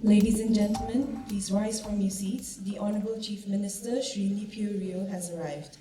Ladies and gentlemen, please rise from your seats. The Honorable Chief Minister, Shri Nipio Rio, has arrived.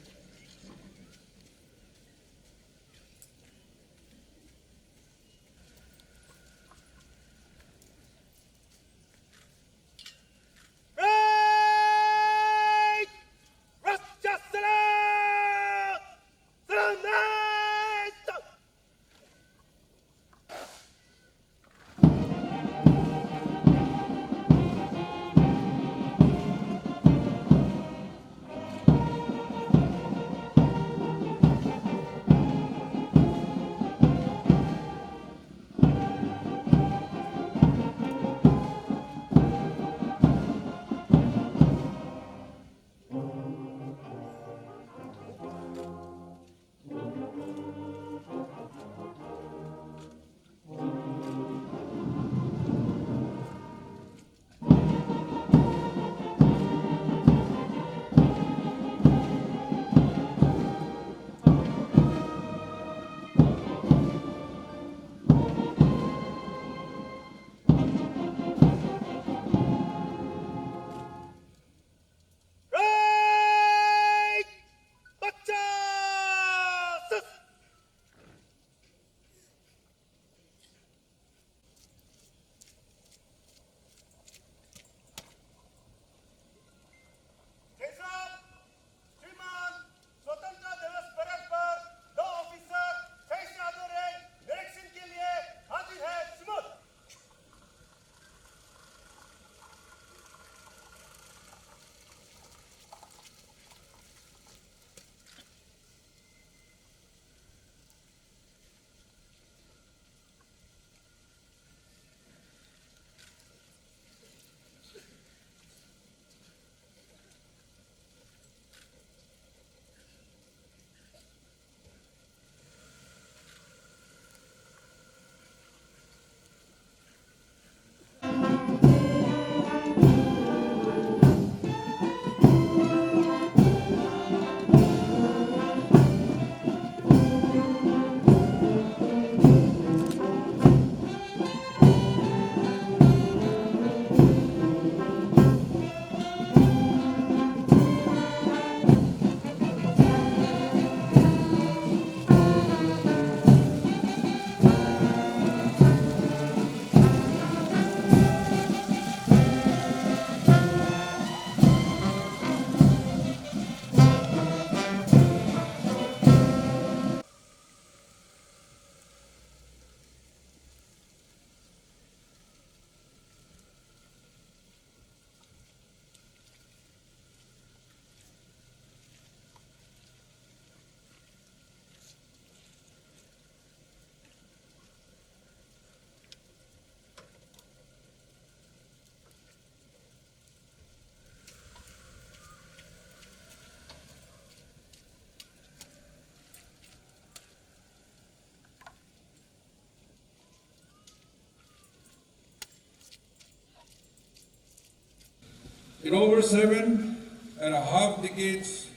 In over 7.5 decades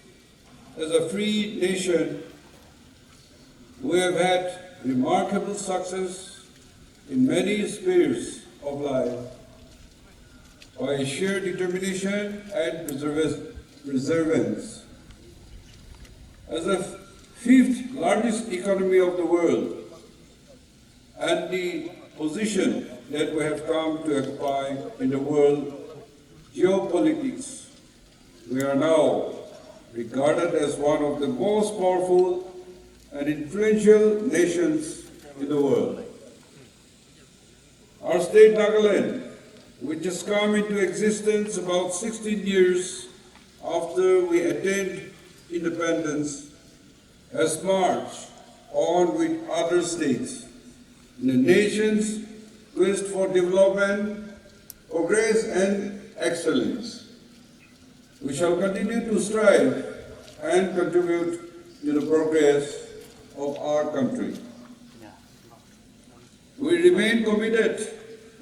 as a free nation, we have had remarkable success in many spheres of life by sheer determination and perseverance. As the fifth largest economy of the world and the position that we have come to occupy in the world geopolitics, we are now regarded as one of the most powerful and influential nations in the world. Our state Nagaland, which has come into existence about 16 years after we attained independence, has marched on with other states in the nation's quest for development, progress and excellence. We shall continue to strive and contribute to the progress of our country. We remain committed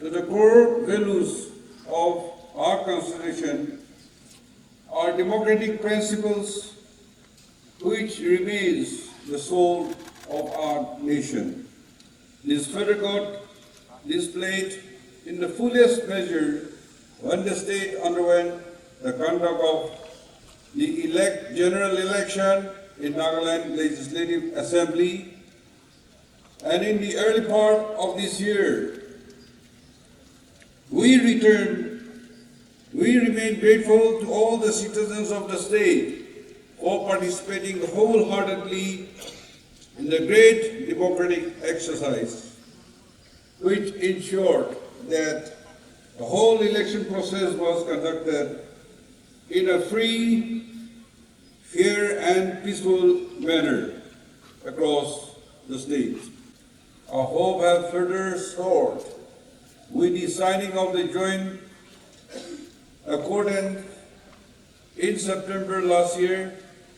to the core values of our Constitution, our democratic principles, which remains the soul of our nation. This federal God displayed in the fullest measure when the state underwent the conduct of the general election in Nagaland Legislative Assembly, and in the early part of this year, we remain grateful to all the citizens of the state for participating wholeheartedly in the great democratic exercise, which ensured that the whole election process was conducted in a free, fair, and peaceful manner across the state. Our hope has further soared with the signing of the joint accord in September last year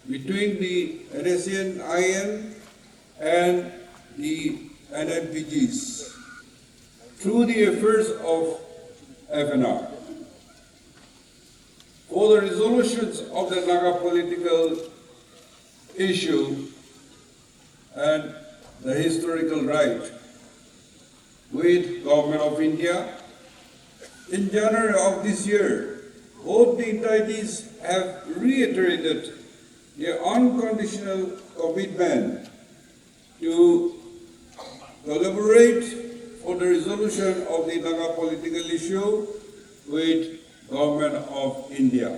between the NSCN-IN and the NNPGs through the efforts of FNR. For the resolutions of the Naga political issue and the historical right with Government of India, in January of this year, both the entities have reiterated their unconditional commitment to collaborate for the resolution of the Naga political issue with Government of India.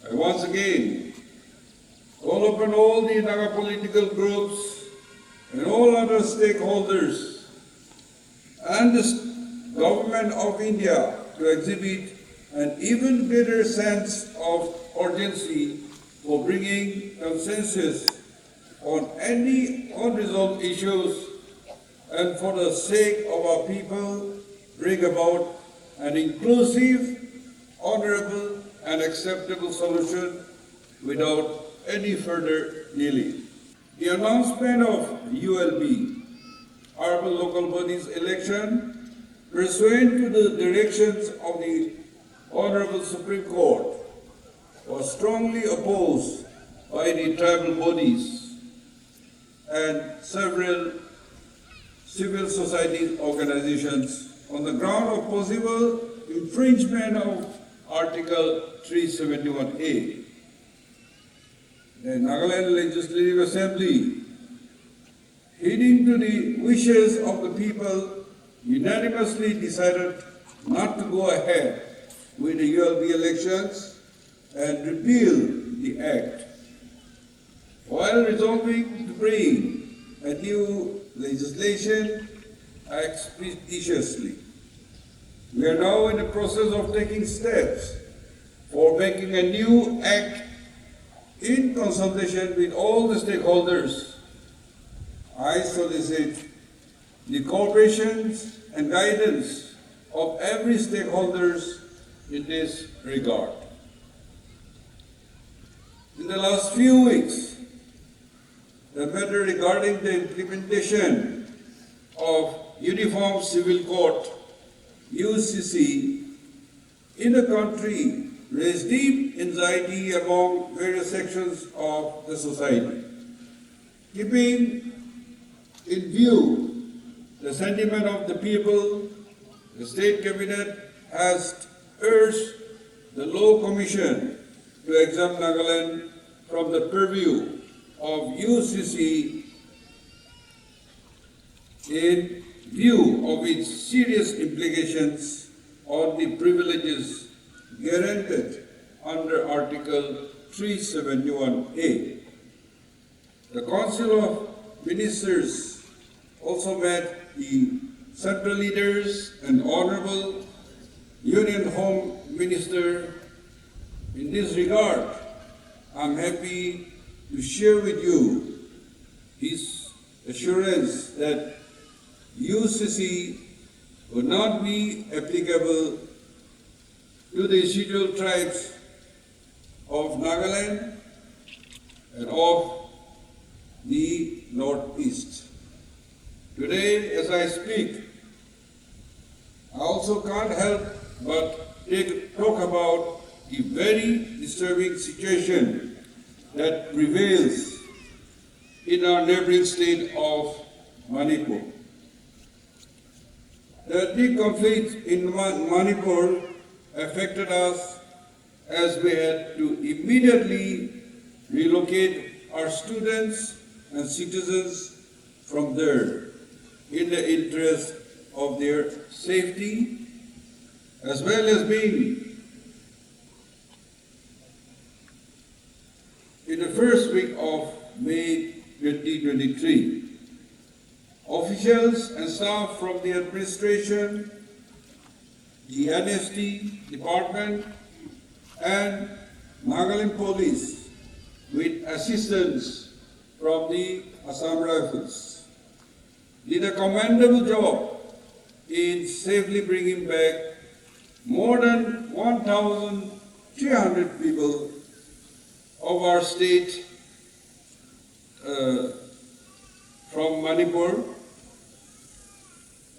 I once again call upon all the Naga political groups and all other stakeholders and the Government of India to exhibit an even greater sense of urgency for bringing consensus on any unresolved issues and for the sake of our people bring about an inclusive, honorable, and acceptable solution without any further delay. The announcement of ULB, Urban Local Bodies election, pursuant to the directions of the Honorable Supreme Court, was strongly opposed by the tribal bodies and several civil society organizations on the ground of possible infringement of Article 371A. The Nagaland Legislative Assembly, heeding to the wishes of the people, unanimously decided not to go ahead with the ULB elections and repeal the Act, while resolving to bring a new legislation expeditiously. We are now in the process of taking steps for making a new Act in consultation with all the stakeholders. I solicit the cooperation and guidance of every stakeholders in this regard. In the last few weeks, the matter regarding the implementation of Uniform Civil Code UCC in the country raised deep anxiety among various sections of the society. Keeping in view the sentiment of the people, the State Cabinet has urged the Law Commission to exempt Nagaland from the purview of UCC in view of its serious implications on the privileges guaranteed under Article 371A. The Council of Ministers also met the central leaders and Honorable Union Home Minister. In this regard, I'm happy to share with you his assurance that UCC would not be applicable to the scheduled tribes of Nagaland and of the Northeast. Today, as I speak, I also can't help but talk about the very disturbing situation that prevails in our neighboring state of Manipur. The ethnic conflict in Manipur affected us as we had to immediately relocate our students and citizens from there in the interest of their safety, as well as being in the first week of May 2023. Officials and staff from the administration, the NST department, and Nagaland police, with assistance from the Assam Rifles, did a commendable job in safely bringing back more than 1,300 people of our state from Manipur.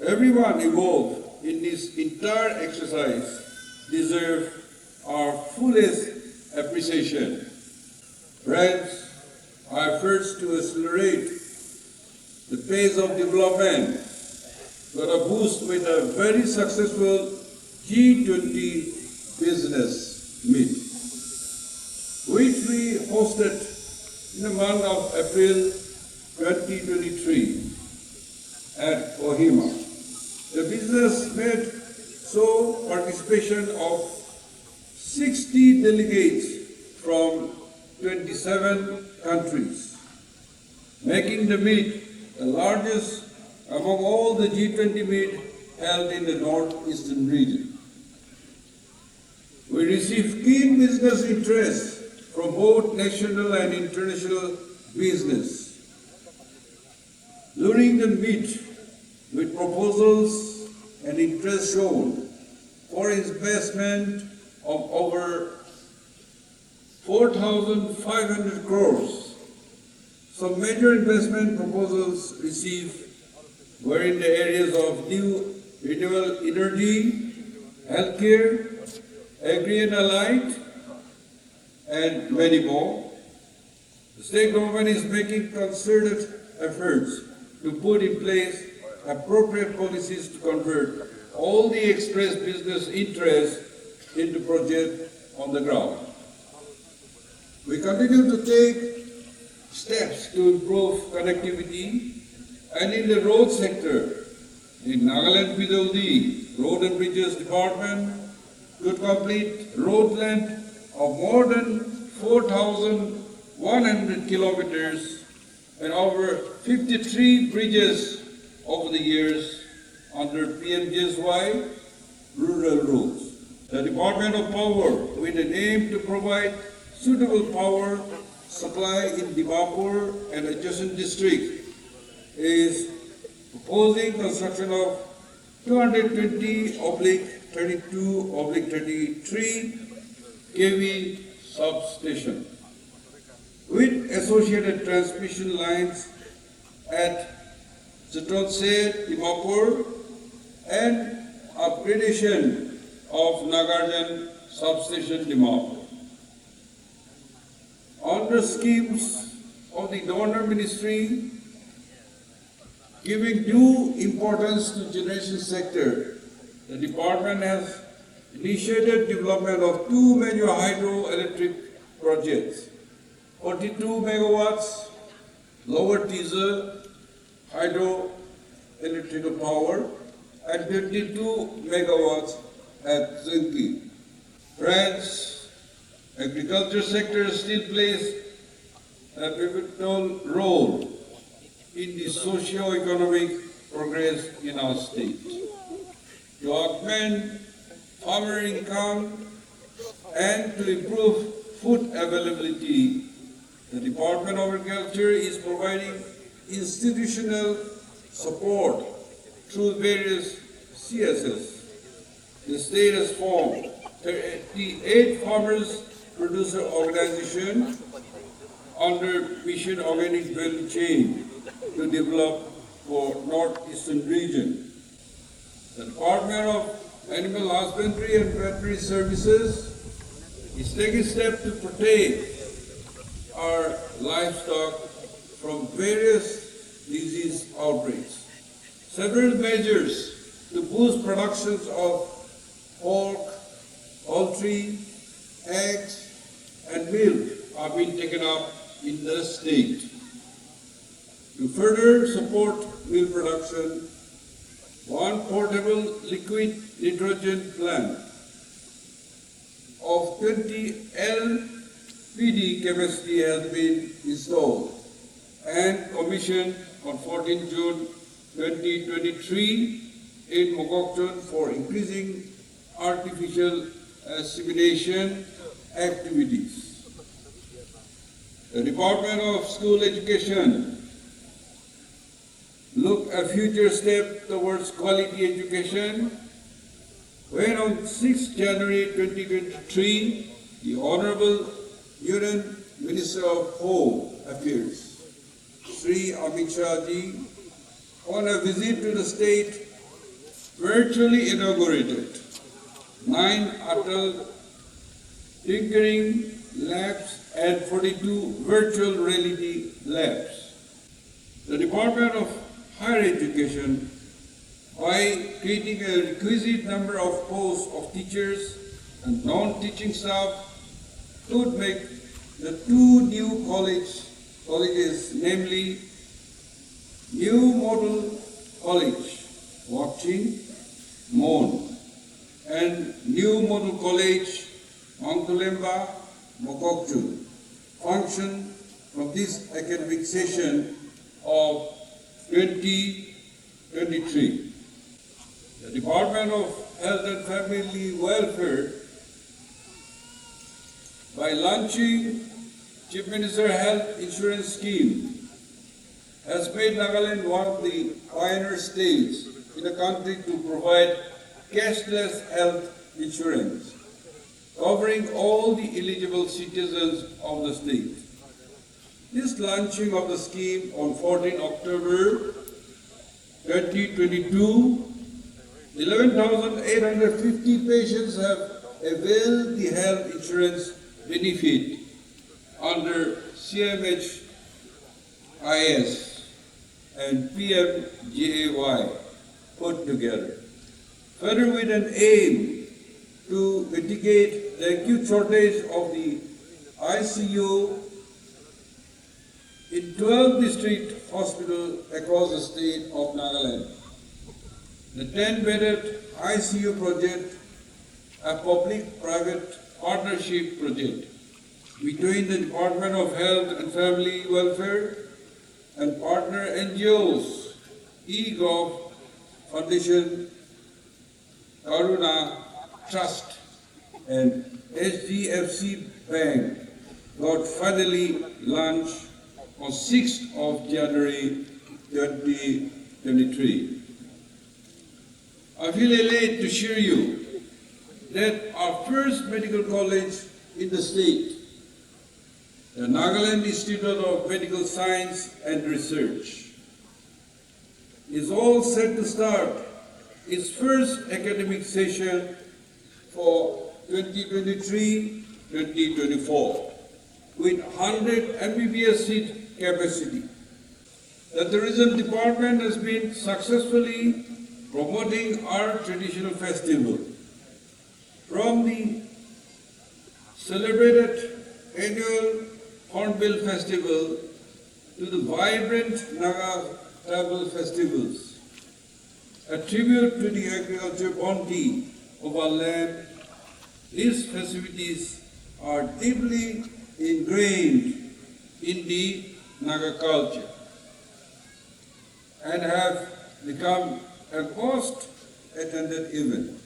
Everyone involved in this entire exercise deserves our fullest appreciation. Friends, our efforts to accelerate the pace of development got a boost with a very successful G20 business meet, which we hosted in the month of April 2023 at Kohima. The business meet saw participation of 60 delegates from 27 countries, making the meet the largest among all the G20 meet held in the northeastern region. We received keen business interest from both national and international business. During the meet, with proposals and interest shown for investment of over 4,500 crores. Some major investment proposals received were in the areas of new renewable energy, healthcare, agri and allied, and many more. The state government is making concerted efforts to put in place appropriate policies to convert all the expressed business interests into projects on the ground. We continue to take steps to improve connectivity, and in the road sector, in Nagaland Bidoldi Road and Bridges Department could complete road length of more than 4,100 kilometers and over 53 bridges over the years under PMGSY rural routes. The Department of Power, with an aim to provide suitable power supply in Dimapur and adjacent district, is proposing construction of 220/32/33 kV substation with associated transmission lines at Chitotse, Dimapur, and upgradation of Naga substation Dimapur. Under schemes of the donor ministry, giving due importance to generation sector, the department has initiated development of 2 major hydroelectric projects, 42 megawatts lower teaser hydroelectrical power and 22 megawatts at Zinki. Friends, agriculture sector still plays a pivotal role in the socio-economic progress in our state. To augment farmer income and to improve food availability, the Department of Agriculture is providing institutional support through various CSS. The state has formed 38 farmers producer organization under Mission Organic Value Chain to develop for northeastern region. The Department of Animal Husbandry and Veterinary Services is taking steps to protect our livestock from various disease outbreaks. Several measures to boost productions of pork, poultry, eggs, and milk are being taken up in the state. To further support milk production, one portable liquid nitrogen plant of 20 LPD capacity has been installed and commissioned on 14 June 2023 in Mokokchung for increasing artificial insemination activities. The Department of School Education look a future step towards quality education when on 6 January 2023, the Honorable Union Minister of Home Affairs, Sri Amit Shah Ji, on a visit to the state, virtually inaugurated 9 Atal tinkering labs and 42 virtual reality labs. The Department of Higher Education, by creating a requisite number of posts of teachers and non-teaching staff, could make the 2 new colleges, namely New Model College, Wakching, Mon, and New Model College, Mangtulemba, Mokokchung, function from this academic session of 2023. The Department of Health and Family Welfare, by launching Chief Minister Health Insurance Scheme, has made Nagaland one of the pioneer states in the country to provide cashless health insurance, covering all the eligible citizens of the state. This launching of the scheme on 14 October 2022, 11,850 patients have availed the health insurance benefit under CMHIS and PMJAY put together. Further, with an aim to mitigate the acute shortage of the ICU in 12 district hospitals across the state of Nagaland. The 10-bedded ICU project, a public-private partnership project between the Department of Health and Family Welfare and partner NGOs, eGov Foundation, Karuna Trust, and HDFC Bank, got finally launched on 6th of January 2023. I feel elated to share you that our first medical college in the state, the Nagaland Institute of Medical Science and Research, is all set to start its first academic session for 2023-2024 with 100 MBBS seat capacity. The tourism department has been successfully promoting our traditional festival, from the celebrated annual Hornbill Festival to the vibrant Naga travel festivals, a tribute to the agricultural bounty of our land. These festivities are deeply ingrained in the Naga culture and have become a most attended event,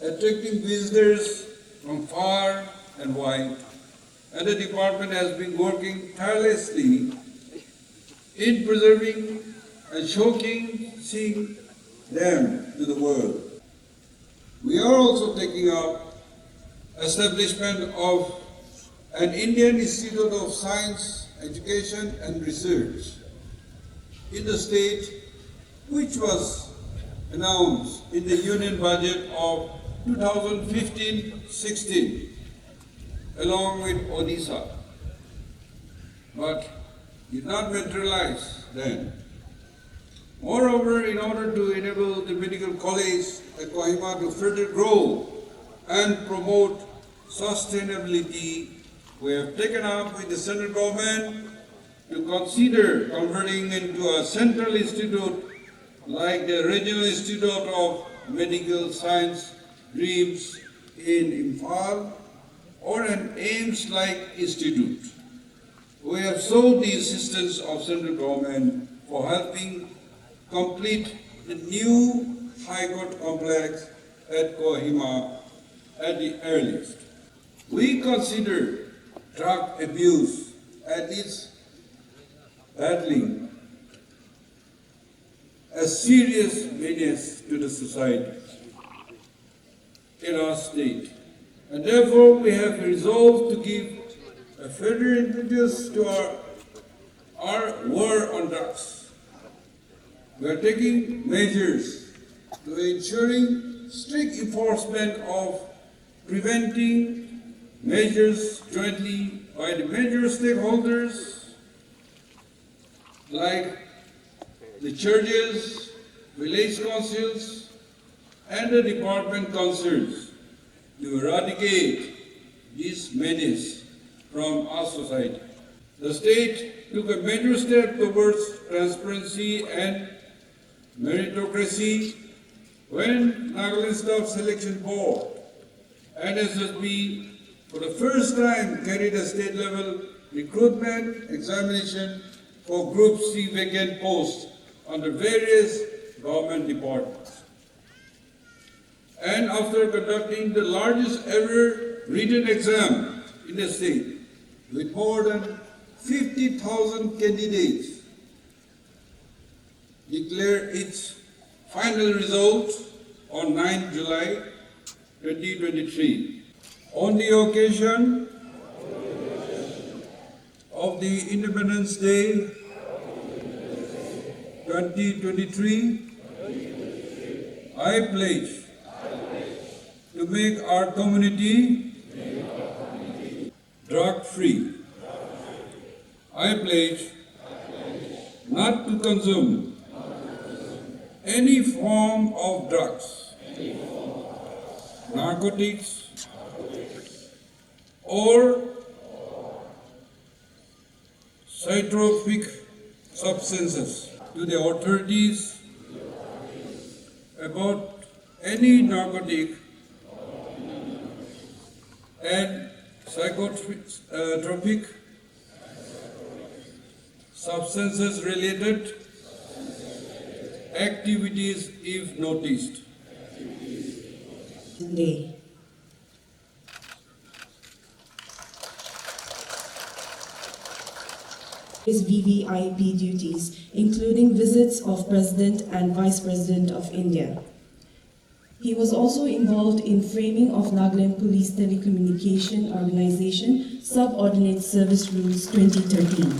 attracting visitors from far and wide. And the department has been working tirelessly in preserving and showcasing them to the world. We are also taking up establishment of an Indian Institute of Science, Education and Research in the state, which was announced in the Union Budget of 2015-16, along with Odisha, but did not materialize then. Moreover, in order to enable the medical college at Kohima to further grow and promote sustainability, we have taken up with the central government to consider converting into a central institute like the Regional Institute of Medical Science DREAMS in Imphal or an AIMS-like institute. We have sought the assistance of central government for helping complete the new High Court complex at Kohima at the earliest. We consider drug abuse and its battling a serious menace to the society in our state. And therefore we have resolved to give a further impetus to our war on drugs. We are taking measures to ensuring strict enforcement of preventing measures jointly by the major stakeholders like the churches, village councils, and the department councils to eradicate this menace from our society. The state took a major step towards transparency and meritocracy when Nagaland Staff Selection Board, NSSB, for the first time carried a state-level recruitment examination for Group C vacant posts under various government departments. And after conducting the largest ever written exam in the state, with more than 50,000 candidates, declared its final result on 9 July 2023. On the occasion of the Independence Day 2023, I pledge to make our community drug-free. I pledge not to consume any form of drugs, narcotics, or psychotropic substances. To the authorities about any narcotic and psychotropic substances related activities if noticed. Day. His VVIP duties, including visits of President and Vice President of India. He was also involved in framing of Nagaland Police Telecommunication Organization Subordinate Service Rules 2013.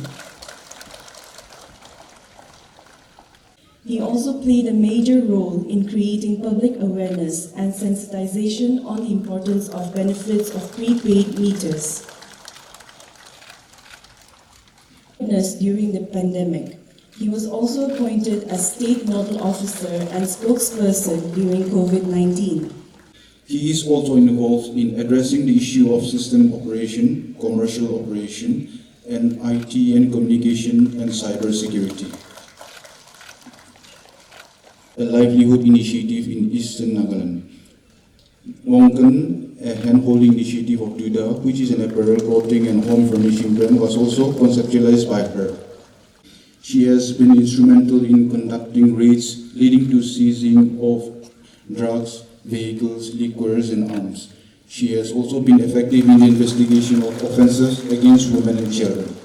He also played a major role in creating public awareness and sensitization on the importance of benefits of prepaid meters. During the pandemic, he was also appointed as State Nodal Officer and spokesperson during COVID-19. He is also involved in addressing the issue of system operation, commercial operation, and IT and communication and cyber security. A livelihood initiative in Eastern Nagaland. Wongan, a hand-holding initiative of Duda, which is an apparel, clothing, and home furnishing brand, was also conceptualized by her. She has been instrumental in conducting raids leading to seizing of drugs, vehicles, liquors, and arms. She has also been effective in the investigation of offences against women and children.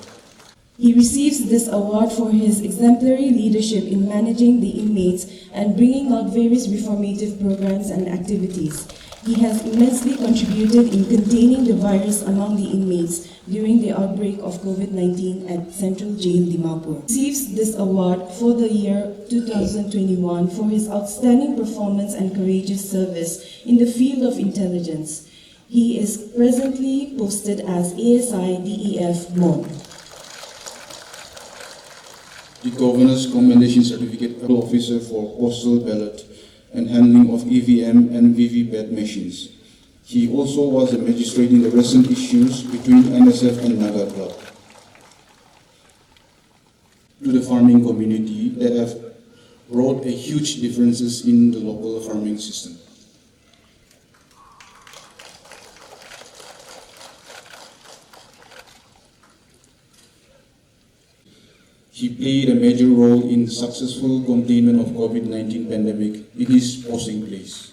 He receives this award for his exemplary leadership in managing the inmates and bringing out various reformative programs and activities. He has immensely contributed in containing the virus among the inmates during the outbreak of COVID-19 at Central Jail, Dimapur. He receives this award for the year 2021 for his outstanding performance and courageous service in the field of intelligence. He is presently posted as ASI DEF Mon. The Governor's Commendation Certificate Officer for Postal Ballot and Handling of EVM and VVPAT machines. He also was a magistrate in the recent issues between NSF and Naga Club. To the farming community that have brought a huge differences in the local farming system. He played a major role in the successful containment of COVID-19 pandemic in his posting place.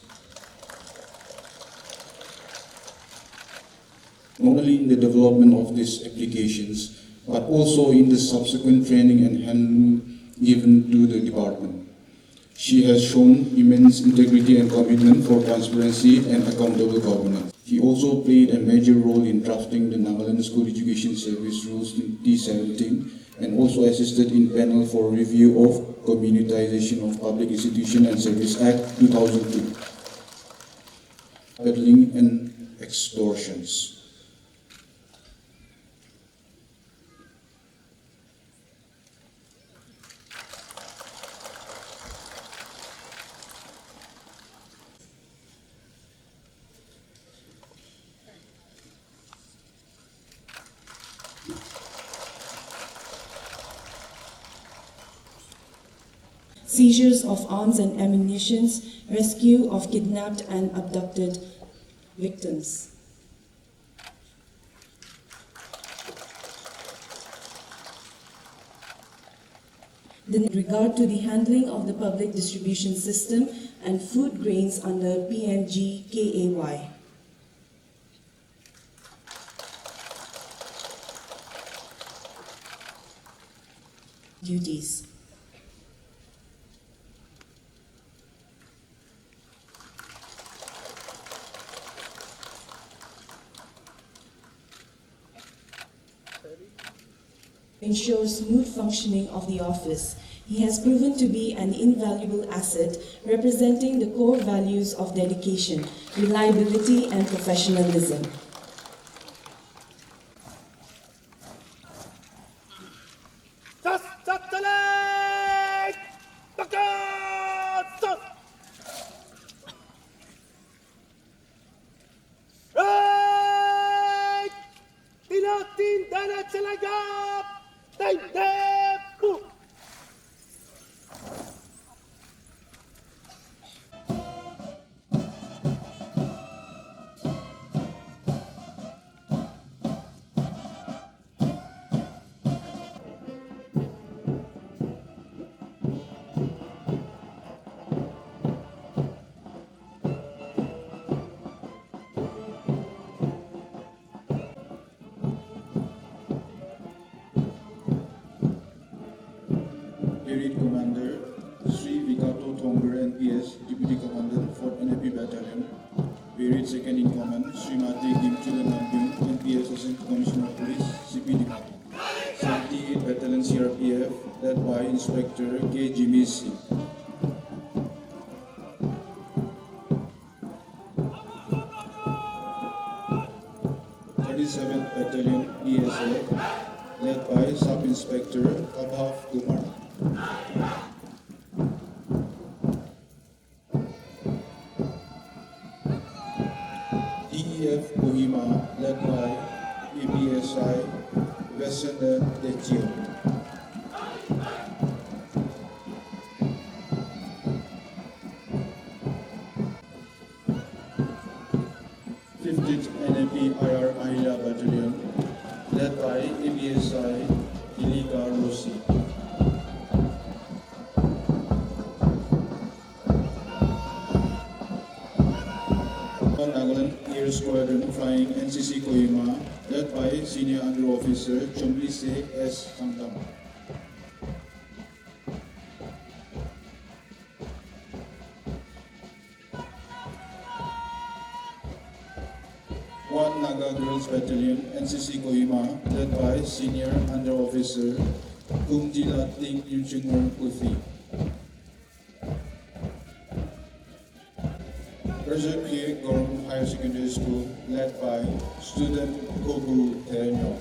Not only in the development of these applications, but also in the subsequent training and handling given to the department. She has shown immense integrity and commitment for transparency and accountable governance. He also played a major role in drafting the Nagaland School Education Service Rules 2017 and also assisted in panel for review of Communitization of Public Institution and Service Act 2002, peddling and extortions. Seizures of arms and ammunition, rescue of kidnapped and abducted victims. In regard to the handling of the public distribution system and food grains under PMGKAY. Duties. Ensure smooth functioning of the office. He has proven to be an invaluable asset representing the core values of dedication, reliability, and professionalism. Brigade Commander Sri Vikato Thongger NPS, Deputy Commandant, 4th NAP Battalion. Brigade Second in Command Srimati Dimchula Nambyung, NPS Assistant Commissioner of Police, CPD. 78th Battalion CRPF, led by Inspector K. Jimmy Singh. Battalion ESA, led by Sub-Inspector Abhav Kumar. DEF Kohima, led by ABSI Vesenda Dechio. NAP IR Ahila Battalion, led by ABSI Ilika Rossi. Nagaland Air Squadron flying NCC Kohima, led by Senior Under Officer Chomlise S. Sangtam. Naga Girls Battalion, NCC Kohima, led by Senior Under Officer Kumjila Ting Yunchungur Uthi. Berser K. Gorham Higher Secondary School, led by student Kogu Terenyo.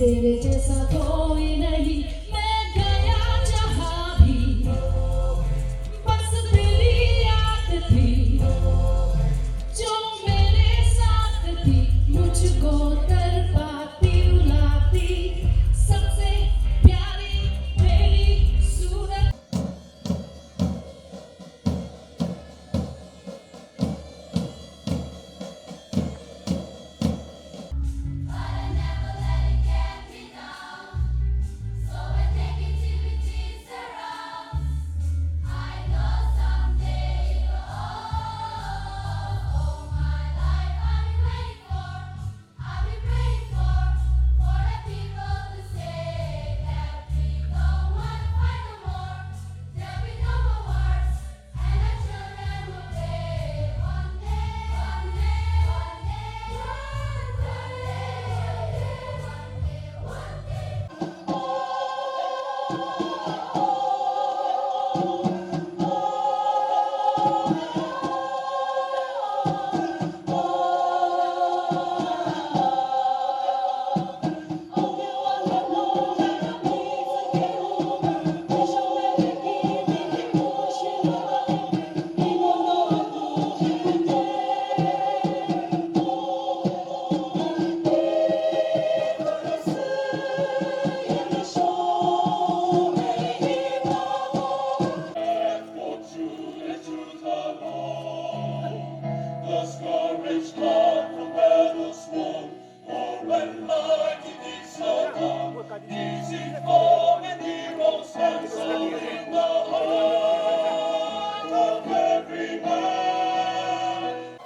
तेरे जैसा कोई नहीं मैं गया जहाँ भी बस तेरी याद थी जो मेरे साथ थी मुझको तड़पाती रुलाती सबसे प्यारी मेरी सूरत The scourged God from battle's won, for when mighty deeds are done, easy form and heroes stand so in the heart of every man.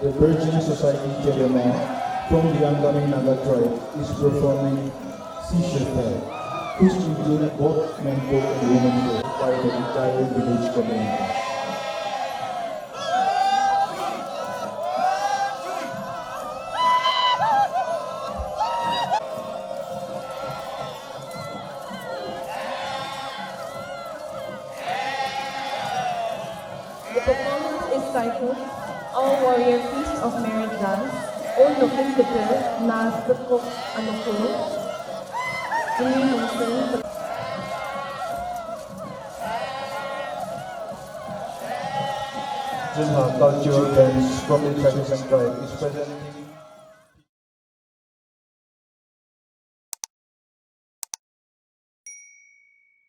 The Virgin Society Jelema from the Angami Naga tribe is performing Seashell Fair, which include both men folk and women folk by the entire village community. The performance is titled All Warrior Feast of Merit Dance o Looking Kapil na Tukok Anuko. Jilha cultural dance from the Chakisan tribe is presenting